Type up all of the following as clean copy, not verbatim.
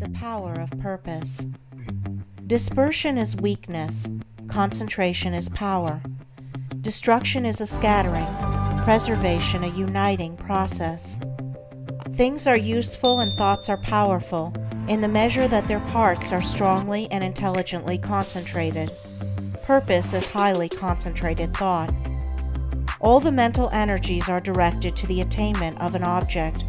The power of purpose. Dispersion is weakness. Concentration is power. Destruction is a scattering. Preservation a uniting process. Things are useful and thoughts are powerful in the measure that their parts are strongly and intelligently concentrated. Purpose is highly concentrated thought. All the mental energies are directed to the attainment of an object,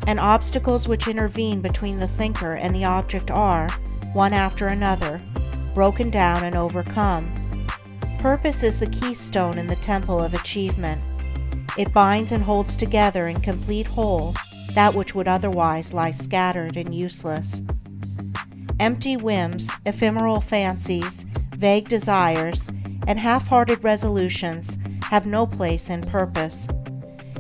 and obstacles which intervene between the thinker and the object are, one after another, broken down and overcome. Purpose is the keystone in the temple of achievement. It binds and holds together in complete whole that which would otherwise lie scattered and useless. Empty whims, ephemeral fancies, vague desires, and half-hearted resolutions have no place in purpose.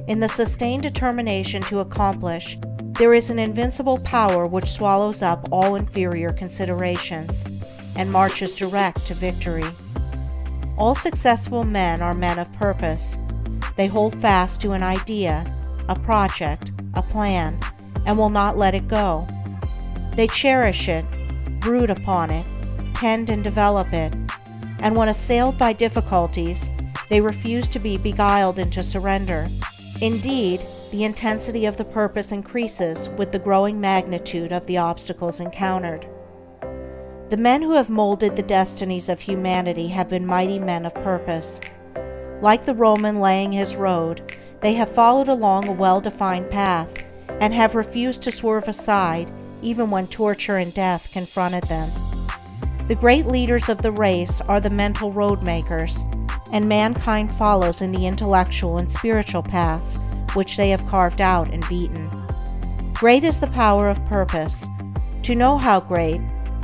In the sustained determination to accomplish, there is an invincible power which swallows up all inferior considerations and marches direct to victory. All successful men are men of purpose. They hold fast to an idea, a project, a plan, and will not let it go. They cherish it, brood upon it, tend and develop it, and when assailed by difficulties, they refuse to be beguiled into surrender. Indeed, the intensity of the purpose increases with the growing magnitude of the obstacles encountered. The men who have molded the destinies of humanity have been mighty men of purpose. Like the Roman laying his road, they have followed along a well-defined path and have refused to swerve aside even when torture and death confronted them. The great leaders of the race are the mental road makers, and mankind follows in the intellectual and spiritual paths which they have carved out and beaten. Great is the power of purpose. To know how great,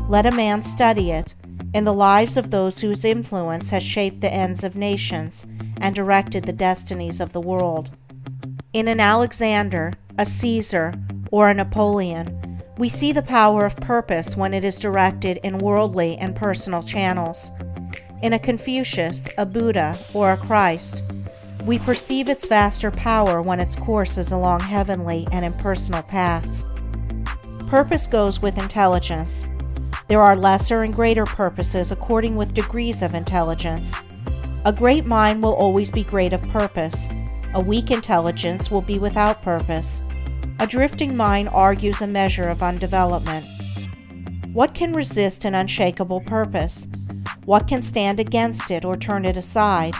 let a man study it in the lives of those whose influence has shaped the ends of nations and directed the destinies of the world. In an Alexander, a Caesar, or a Napoleon, we see the power of purpose when it is directed in worldly and personal channels. In a Confucius, a Buddha, or a Christ, we perceive its vaster power when its course is along heavenly and impersonal paths. Purpose goes with intelligence. There are lesser and greater purposes according with degrees of intelligence. A great mind will always be great of purpose. A weak intelligence will be without purpose. A drifting mind argues a measure of undevelopment. What can resist an unshakable purpose? What can stand against it or turn it aside?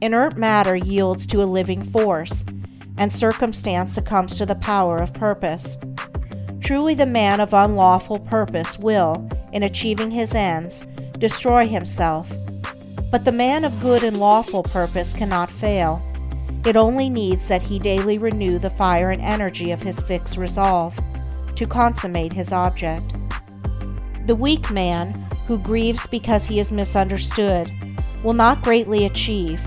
Inert matter yields to a living force, and circumstance succumbs to the power of purpose. Truly the man of unlawful purpose will, in achieving his ends, destroy himself. But the man of good and lawful purpose cannot fail. It only needs that he daily renew the fire and energy of his fixed resolve to consummate his object. The weak man, who grieves because he is misunderstood, will not greatly achieve.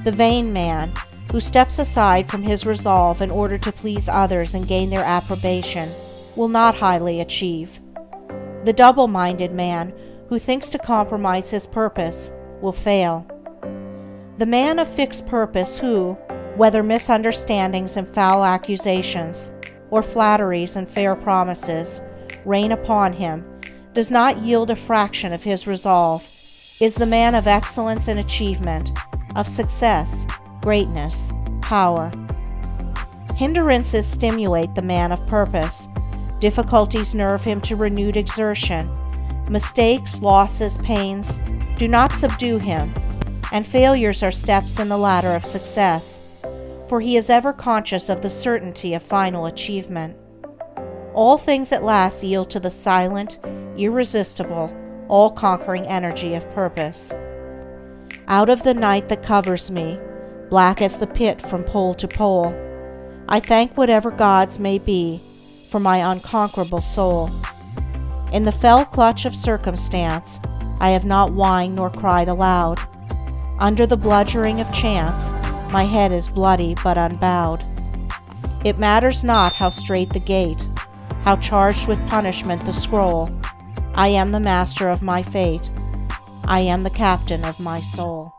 The vain man, who steps aside from his resolve in order to please others and gain their approbation, will not highly achieve. The double-minded man, who thinks to compromise his purpose, will fail. The man of fixed purpose who, whether misunderstandings and foul accusations, or flatteries and fair promises, rain upon him, does not yield a fraction of his resolve, is the man of excellence and achievement, of success, greatness, power. Hindrances stimulate the man of purpose. Difficulties nerve him to renewed exertion. Mistakes, losses, pains do not subdue him, and failures are steps in the ladder of success, for he is ever conscious of the certainty of final achievement. All things at last yield to the silent, irresistible, all-conquering energy of purpose. Out of the night that covers me, black as the pit from pole to pole, I thank whatever gods may be for my unconquerable soul. In the fell clutch of circumstance, I have not whined nor cried aloud. Under the bludgeoning of chance, my head is bloody but unbowed. It matters not how strait the gate, how charged with punishment the scroll. I am the master of my fate. I am the captain of my soul.